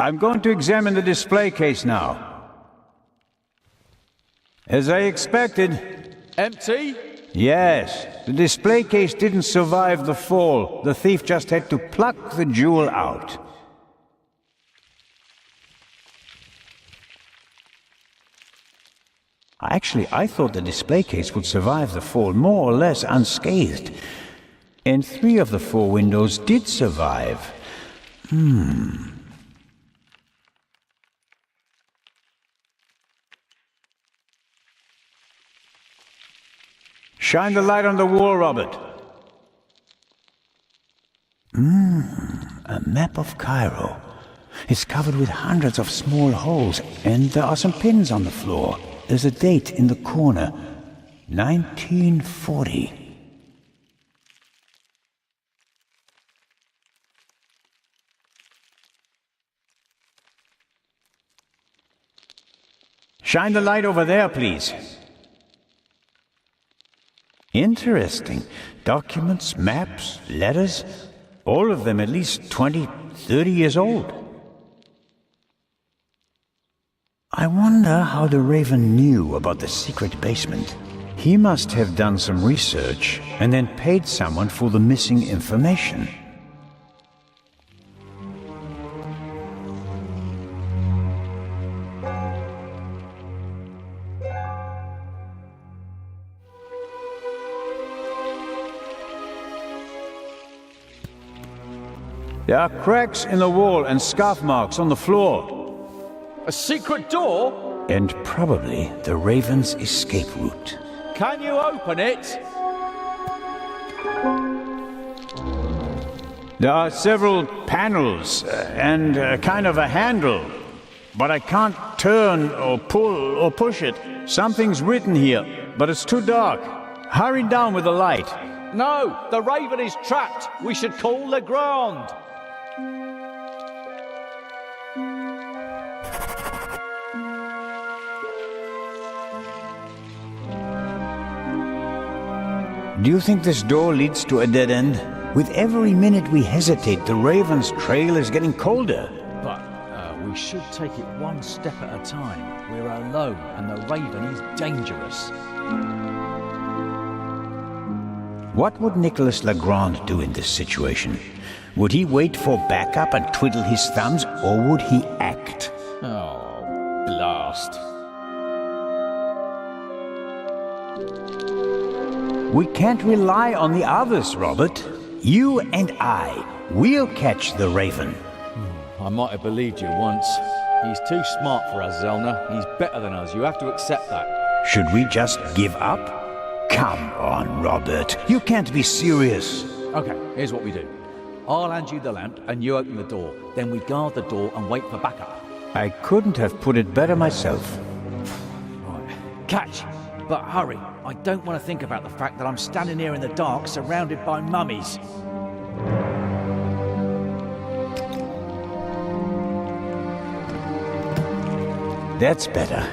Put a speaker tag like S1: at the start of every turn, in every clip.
S1: I'm going to examine the display case now. As I expected.
S2: Empty?
S1: Yes. The display case didn't survive the fall. The thief just had to pluck the jewel out. Actually, I thought the display case would survive the fall more or less unscathed. And 3 of the 4 windows did survive. Shine the light on the wall, Robert. A map of Cairo. It's covered with hundreds of small holes, and there are some pins on the floor. There's a date in the corner. 1940. Shine the light over there, please. Interesting. Documents, maps, letters, all of them at least 20, 30 years old. I wonder how the Raven knew about the secret basement. He must have done some research and then paid someone for the missing information. There are cracks in the wall and scuff marks on the floor.
S2: A secret door?
S1: And probably the Raven's escape route.
S2: Can you open it?
S1: There are several panels and kind of a handle, but I can't turn or pull or push it. Something's written here, but it's too dark. Hurry down with the light.
S2: No, the Raven is trapped. We should call Legrand.
S1: Do you think this door leads to a dead end? With every minute we hesitate, the Raven's trail is getting colder.
S2: But we should take it one step at a time. We're alone, and the Raven is dangerous.
S1: What would Nicholas Legrand do in this situation? Would he wait for backup and twiddle his thumbs, or would he act?
S2: Oh, blast.
S1: We can't rely on the others, Robert. You and we'll catch the Raven.
S2: I might have believed you once. He's too smart for us, Zellner. He's better than us. You have to accept that.
S1: Should we just give up? Come on, Robert. You can't be serious.
S2: Okay, here's what we do. I'll hand you the lamp and you open the door. Then we guard the door and wait for backup.
S1: I couldn't have put it better myself.
S2: Right. Catch! But hurry. I don't want to think about the fact that I'm standing here in the dark surrounded by mummies.
S1: That's better.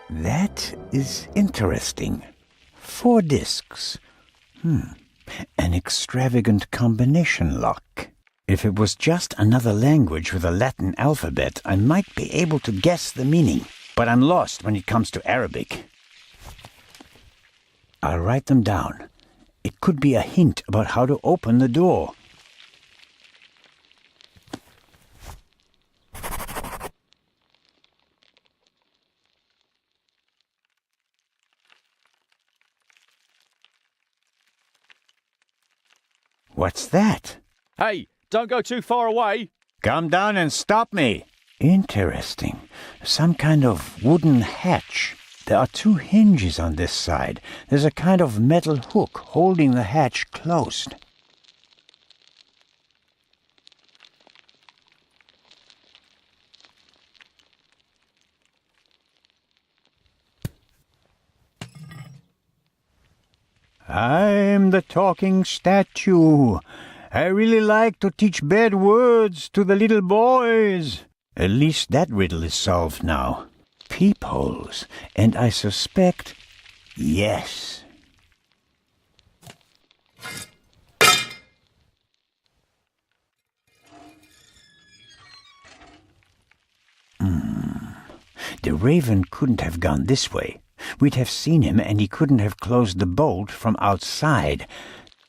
S1: That is interesting. 4 discs. An extravagant combination lock. If it was just another language with a Latin alphabet, I might be able to guess the meaning. But I'm lost when it comes to Arabic. I'll write them down. It could be a hint about how to open the door. What's that?
S2: Hey, don't go too far away.
S1: Come down and stop me. Interesting. Some kind of wooden hatch. There are 2 hinges on this side. There's a kind of metal hook holding the hatch closed. I'm the talking statue. I really like to teach bad words to the little boys. At least that riddle is solved now. Peepholes, and I suspect, yes. The raven couldn't have gone this way. We'd have seen him, and he couldn't have closed the bolt from outside.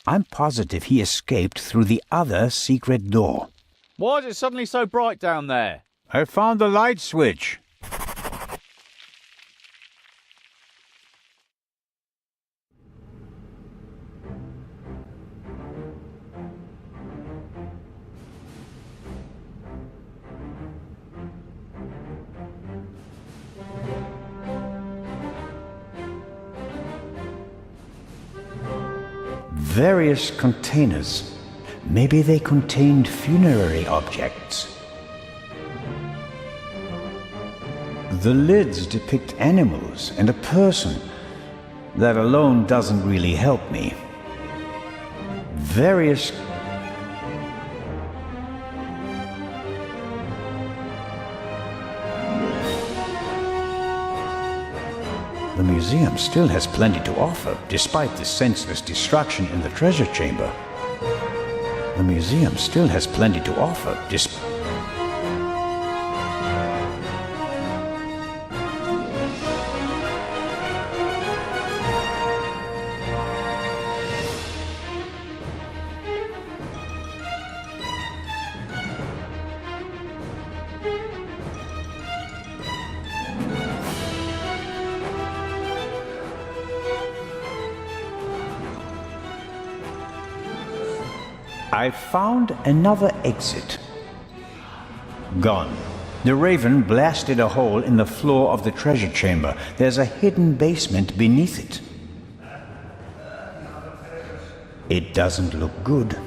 S1: I'm positive he escaped through the other secret door.
S3: Why is it suddenly so bright down there?
S1: I found the light switch. Various containers. Maybe they contained funerary objects. The lids depict animals and a person. That alone doesn't really help me. Various... The museum still has plenty to offer, despite the senseless destruction in the treasure chamber. The museum still has plenty to offer, I found another exit. Gone. The raven blasted a hole in the floor of the treasure chamber. There's a hidden basement beneath it. It doesn't look good.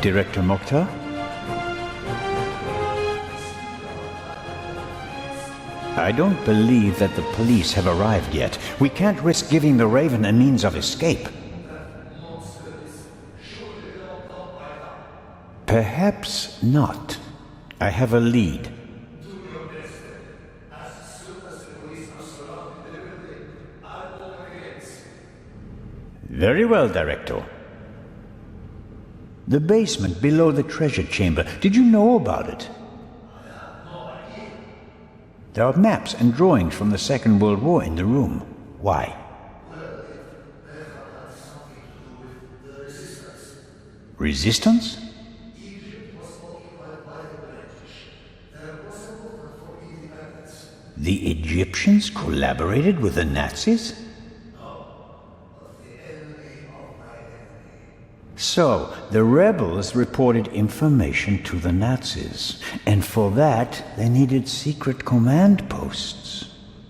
S1: Director Mokhtar? I don't believe that the police have arrived yet. We can't risk giving the raven a means of escape. Perhaps not. I have a lead. Very well, Director. The basement below the treasure chamber. Did you know about it? There are maps and drawings from the Second World War in the room. Why? Resistance? The Egyptians collaborated with the Nazis? So, the rebels reported information to the Nazis, and for that they needed secret command posts.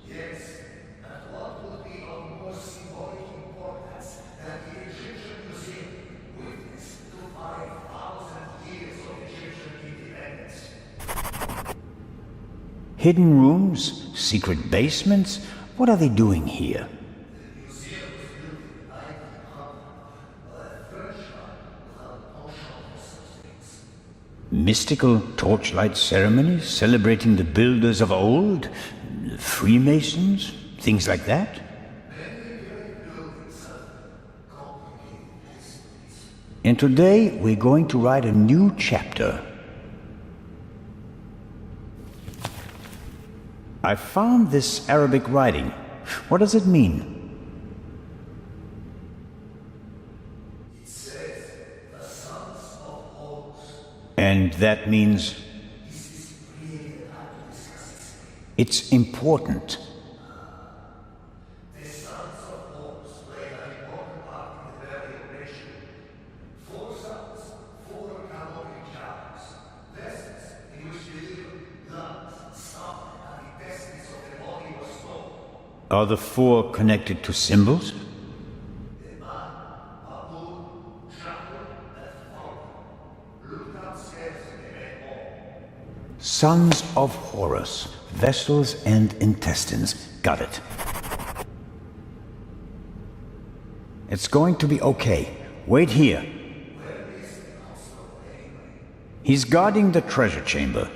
S4: Yes, and what would be of more symbolic importance than the Egyptian Museum, witness to 5,000 years of Egyptian independence?
S1: Hidden rooms? Secret basements? What are they doing here? Mystical torchlight ceremonies celebrating the builders of old? Freemasons? Things like that? And today we're going to write a new chapter. I found this Arabic writing. What does it mean? And that means it's important.
S4: The sons of Horus played an important part in the very operation. 4 sons, 4 canonic jars, vessels in which the living, blood, stomach, and intestines of the body was
S1: Are the four connected to symbols? Sons of Horus, vessels and intestines. Got it. It's going to be okay. Wait here. He's guarding the treasure chamber.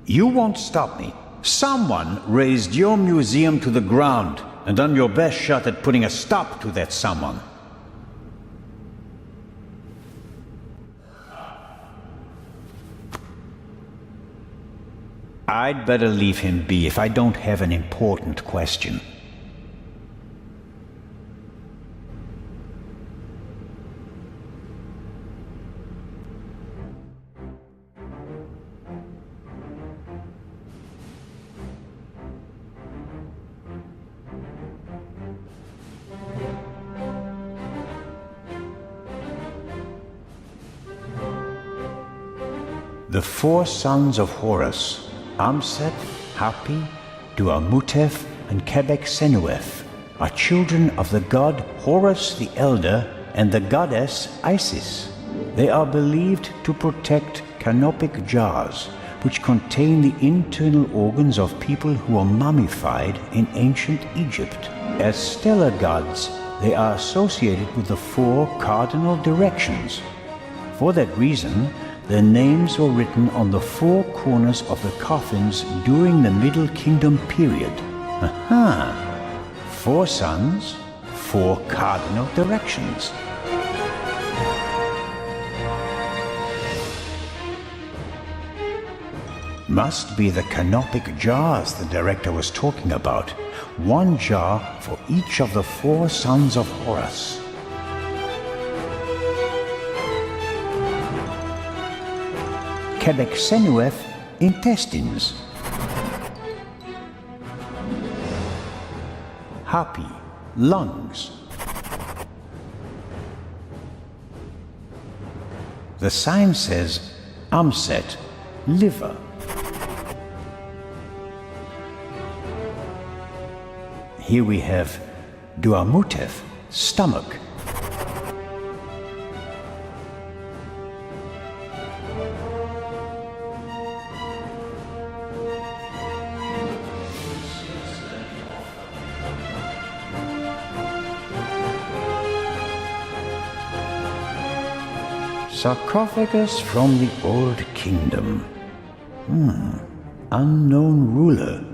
S1: You won't stop me. Someone raised your museum to the ground and done your best shot at putting a stop to that someone. I'd better leave him be if I don't have an important question. The four sons of Horus, Amset, Hapi, Duamutef, and Quebec-Senuef, are children of the god Horus the Elder and the goddess Isis. They are believed to protect canopic jars, which contain the internal organs of people who were mummified in ancient Egypt. As stellar gods, they are associated with the four cardinal directions. For that reason, their names were written on the four corners of the coffins during the Middle Kingdom period. Aha! Four sons, four cardinal directions. Must be the canopic jars the director was talking about. One jar for each of the four sons of Horus. Quebec-Senuef, intestines. Hapi, lungs. The sign says Amset, liver. Here we have Duamutef, stomach. Sarcophagus from the Old Kingdom. Unknown ruler.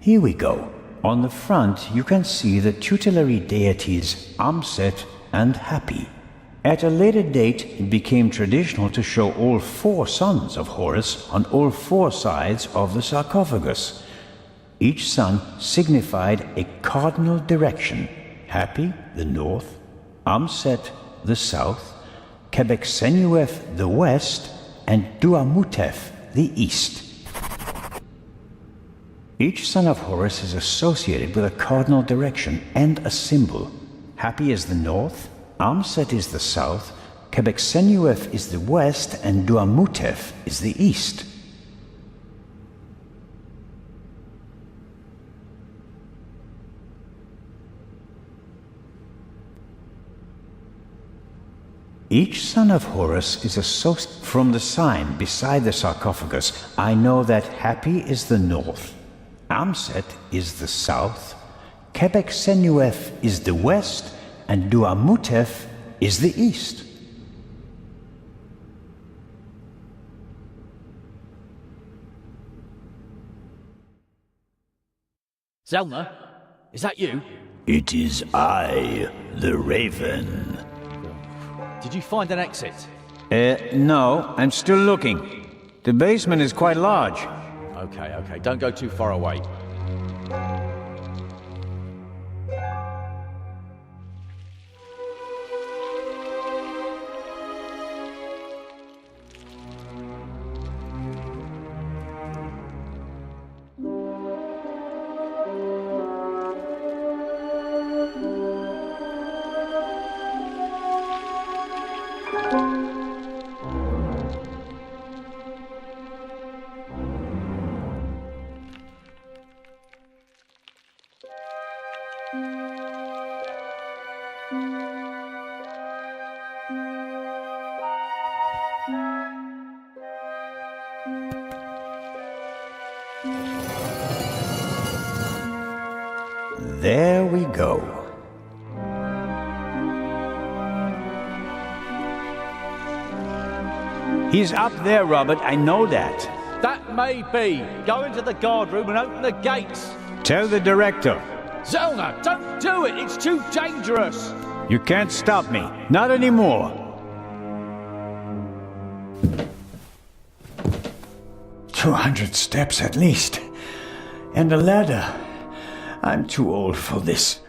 S1: Here we go. On the front, you can see the tutelary deities Amset and Hapi. At a later date, it became traditional to show all four sons of Horus on all four sides of the sarcophagus. Each son signified a cardinal direction. Hapi, the north, Amset, the south, Quebec-Senuef, the west, and Duamutef, the east. Each son of Horus is associated with a cardinal direction and a symbol. Hapi is the north, Amset is the south, Quebec-Senuef is the west, and Duamutef is the east. Each son of Horus is associated. From the sign beside the sarcophagus, I know that Hapi is the north, Amset is the south, Quebec-Senuef is the west, and Duamutef is the east.
S2: Zelna, is that you?
S1: It is I, the Raven.
S2: Did you find an exit?
S1: No, I'm still looking. The basement is quite large.
S2: Okay, don't go too far away.
S1: There we go. He's up there, Robert. I know that.
S3: That may be. Go into the guard room and open the gates.
S1: Tell the director.
S3: Zellner, don't do it. It's too dangerous.
S1: You can't stop me. Not anymore. "200 steps at least. And a ladder. I'm too old for this.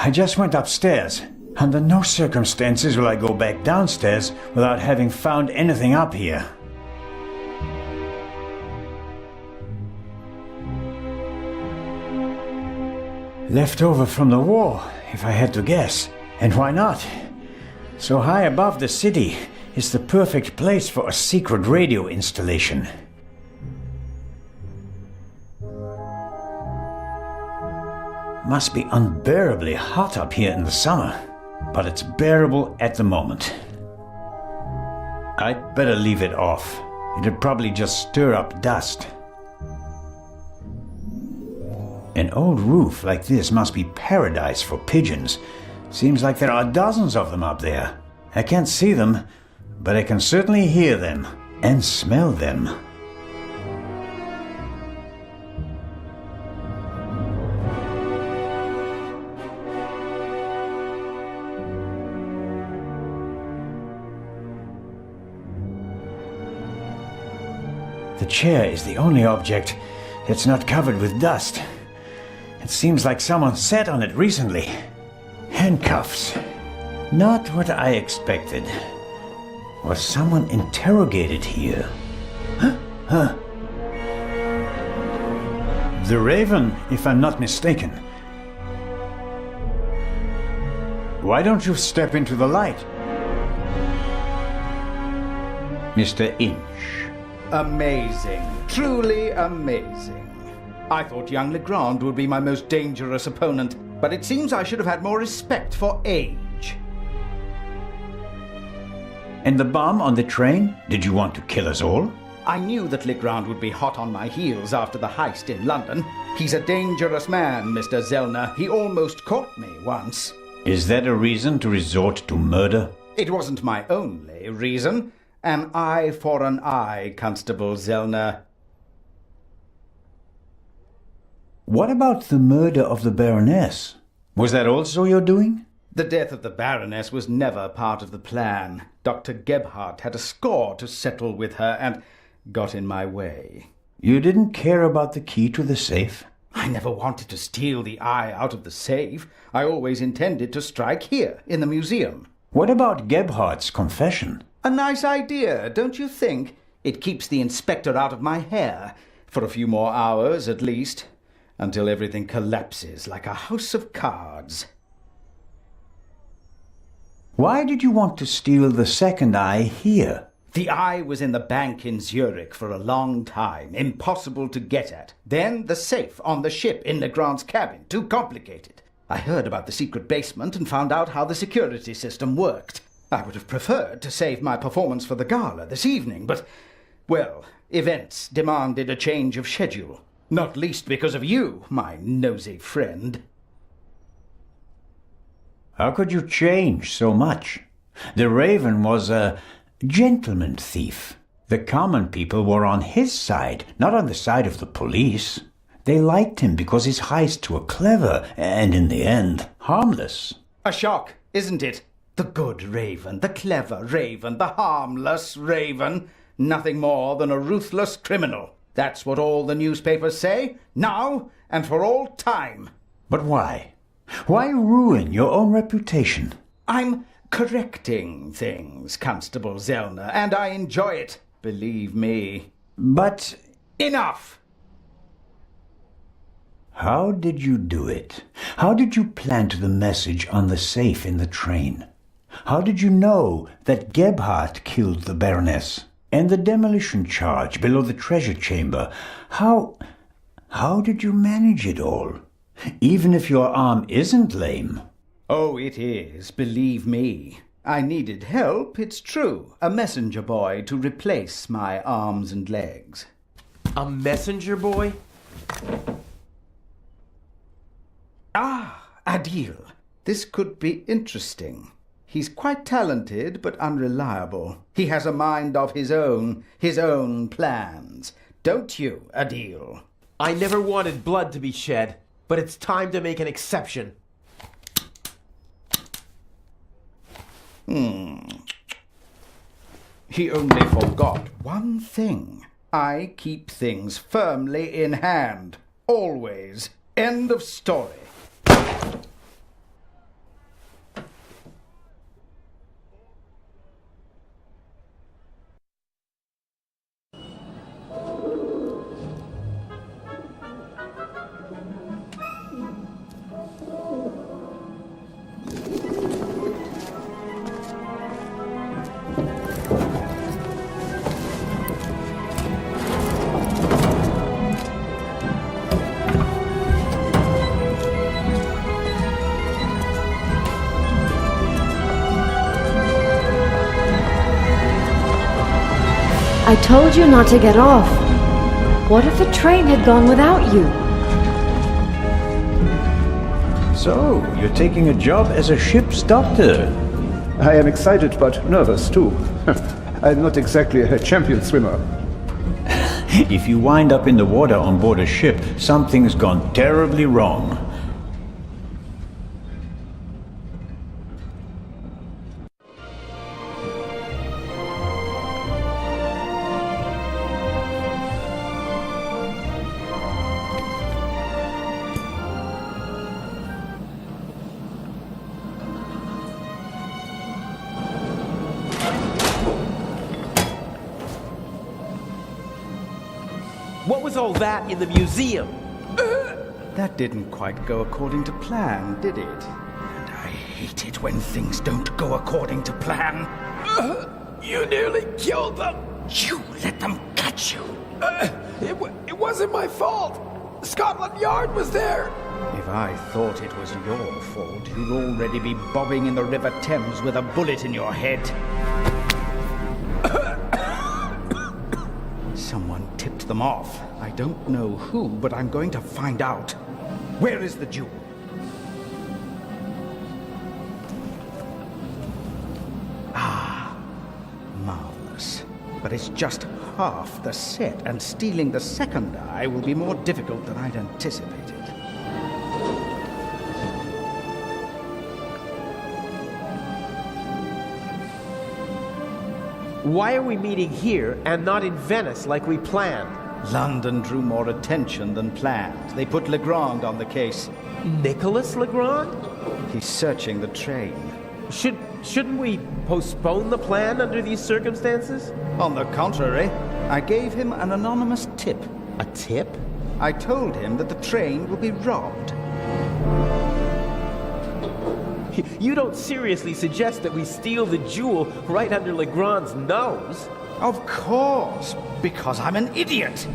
S1: I just went upstairs. Under no circumstances will I go back downstairs without having found anything up here. Left over from the war, if I had to guess. And why not? So high above the city is the perfect place for a secret radio installation. Must be unbearably hot up here in the summer, but it's bearable at the moment. I'd better leave it off. It'd probably just stir up dust. An old roof like this must be paradise for pigeons. Seems like there are dozens of them up there. I can't see them, but I can certainly hear them and smell them. The chair is the only object that's not covered with dust. It seems like someone sat on it recently. Handcuffs. Not what I expected. Was someone interrogated here? Huh? The Raven, if I'm not mistaken. Why don't you step into the light? Mr. Inch.
S5: Amazing. Truly amazing. I thought young Legrand would be my most dangerous opponent, but it seems I should have had more respect for age.
S1: And the bomb on the train? Did you want to kill us all?
S5: I knew that Legrand would be hot on my heels after the heist in London. He's a dangerous man, Mr. Zellner. He almost caught me once.
S1: Is that a reason to resort to murder?
S5: It wasn't my only reason. An eye for an eye, Constable Zellner.
S1: What about the murder of the Baroness? Was that also your doing?
S5: The death of the Baroness was never part of the plan. Dr. Gebhardt had a score to settle with her and got in my way.
S1: You didn't care about the key to the safe?
S5: I never wanted to steal the eye out of the safe. I always intended to strike here, in the museum.
S1: What about Gebhardt's confession?
S5: A nice idea, don't you think? It keeps the inspector out of my hair, for a few more hours at least, until everything collapses like a house of cards.
S1: Why did you want to steal the second eye here?
S5: The eye was in the bank in Zurich for a long time, impossible to get at. Then the safe on the ship in Legrand's cabin, too complicated. I heard about the secret basement and found out how the security system worked. I would have preferred to save my performance for the gala this evening, but, well, events demanded a change of schedule. Not least because of you, my nosy friend.
S1: How could you change so much? The Raven was a gentleman thief. The common people were on his side, not on the side of the police. They liked him because his heists were clever and, in the end, harmless.
S5: A shock, isn't it? The good Raven, the clever Raven, the harmless Raven. Nothing more than a ruthless criminal. That's what all the newspapers say, now and for all time.
S1: But why? Why ruin your own reputation?
S5: I'm correcting things, Constable Zellner, and I enjoy it, believe me.
S1: But...
S5: Enough!
S1: How did you do it? How did you plant the message on the safe in the train? How did you know that Gebhardt killed the Baroness? And the demolition charge below the treasure chamber. How did you manage it all? Even if your arm isn't lame.
S5: Oh, it is, believe me. I needed help, it's true. A messenger boy to replace my arms and legs.
S6: A messenger boy?
S5: Ah, Adil. This could be interesting. He's quite talented, but unreliable. He has a mind of his own plans. Don't you, Adil?
S6: I never wanted blood to be shed, but it's time to make an exception.
S5: He only forgot one thing. I keep things firmly in hand. Always. End of story.
S7: I told you not to get off. What if the train had gone without you?
S1: So, you're taking a job as a ship's doctor.
S8: I am excited but nervous too. I'm not exactly a champion swimmer.
S1: If you wind up in the water on board a ship, something's gone terribly wrong.
S6: What was all that in the museum?
S5: That didn't quite go according to plan, did it? And I hate it when things don't go according to plan.
S9: You nearly killed them.
S5: You let them catch you.
S9: It wasn't my fault. Scotland Yard was there.
S5: If I thought it was your fault, you'd already be bobbing in the River Thames with a bullet in your head. Someone tipped them off. I don't know who, but I'm going to find out. Where is the jewel? Ah, marvelous. But it's just half the set, and stealing the second eye will be more difficult than I'd anticipated.
S6: Why are we meeting here and not in Venice like we planned?
S5: London drew more attention than planned. They put Legrand on the case.
S6: Nicholas Legrand?
S5: He's searching the train.
S6: Shouldn't we postpone the plan under these circumstances?
S5: On the contrary, I gave him an anonymous tip.
S6: A tip?
S5: I told him that the train will be robbed.
S6: You don't seriously suggest that we steal the jewel right under Legrand's nose?
S5: Of course, because I'm an idiot.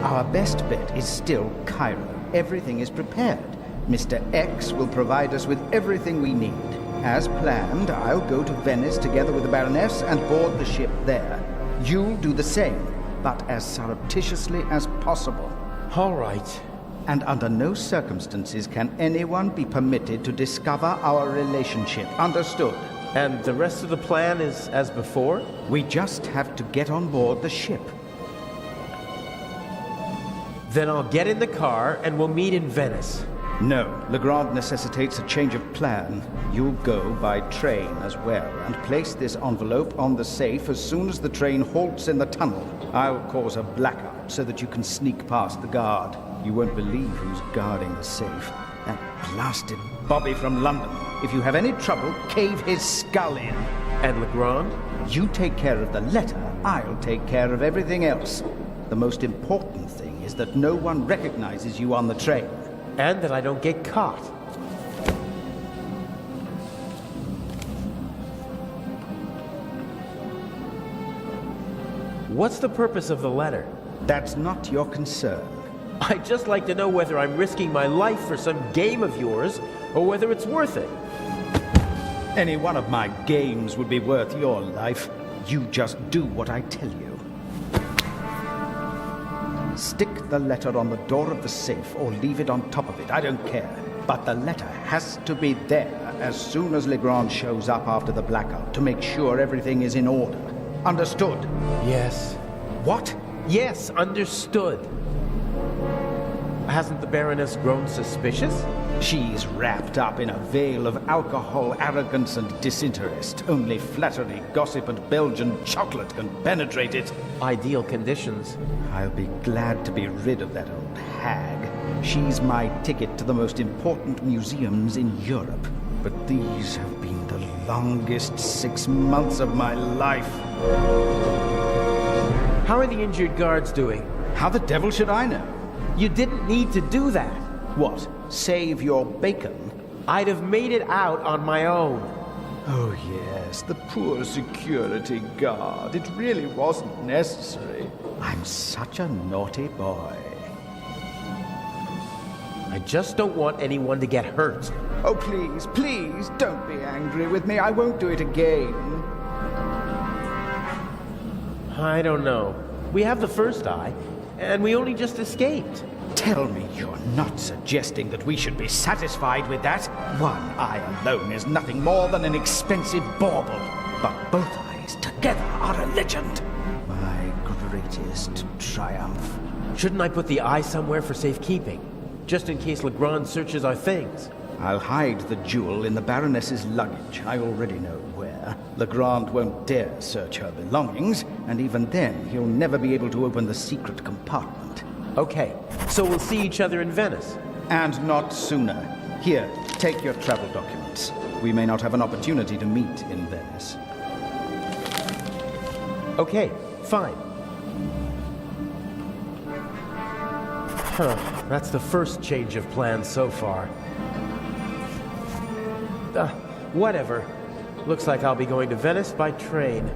S5: Our best bet is still Cairo. Everything is prepared. Mr. X will provide us with everything we need. As planned, I'll go to Venice together with the Baroness and board the ship there. You'll do the same, but as surreptitiously as possible.
S6: All right.
S5: And under no circumstances can anyone be permitted to discover our relationship. Understood?
S6: And the rest of the plan is as before?
S5: We just have to get on board the ship.
S6: Then I'll get in the car and we'll meet in Venice.
S5: No, Legrand necessitates a change of plan. You'll go by train as well, and place this envelope on the safe as soon as the train halts in the tunnel. I'll cause a blackout so that you can sneak past the guard. You won't believe who's guarding the safe. That blasted Bobby from London. If you have any trouble, cave his skull in.
S6: And Legrand?
S5: You take care of the letter, I'll take care of everything else. The most important thing is that no one recognizes you on the train.
S6: And that I don't get caught. What's the purpose of the letter?
S5: That's not your concern.
S6: I'd just like to know whether I'm risking my life for some game of yours, or whether it's worth it.
S5: Any one of my games would be worth your life. You just do what I tell you. Stick the letter on the door of the safe or leave it on top of it. I don't care. But the letter has to be there as soon as Legrand shows up after the blackout to make sure everything is in order. Understood?
S6: Yes.
S5: What?
S6: Yes, understood. Hasn't the Baroness grown suspicious?
S5: She's wrapped up in a veil of alcohol, arrogance, and disinterest. Only flattery, gossip, and Belgian chocolate can penetrate it.
S6: Ideal conditions.
S5: I'll be glad to be rid of that old hag. She's my ticket to the most important museums in Europe. But these have been the longest 6 months of my life.
S6: How are the injured guards doing?
S5: How the devil should I know?
S6: You didn't need to do that.
S5: What? Save your bacon?
S6: I'd have made it out on my own.
S5: Oh, yes, the poor security guard. It really wasn't necessary. I'm such a naughty boy.
S6: I just don't want anyone to get hurt.
S5: Oh, please, please, don't be angry with me. I won't do it again.
S6: I don't know. We have the first eye, and we only just escaped.
S5: Tell me you're not suggesting that we should be satisfied with that? One eye alone is nothing more than an expensive bauble. But both eyes together are a legend. My greatest triumph.
S6: Shouldn't I put the eye somewhere for safekeeping? Just in case Legrand searches our things.
S5: I'll hide the jewel in the Baroness's luggage. I already know where. Legrand won't dare search her belongings, and even then, he'll never be able to open the secret compartment.
S6: Okay, so we'll see each other in Venice.
S5: And not sooner. Here, take your travel documents. We may not have an opportunity to meet in Venice.
S6: Okay, fine. That's the first change of plans so far. Whatever. Looks like I'll be going to Venice by train.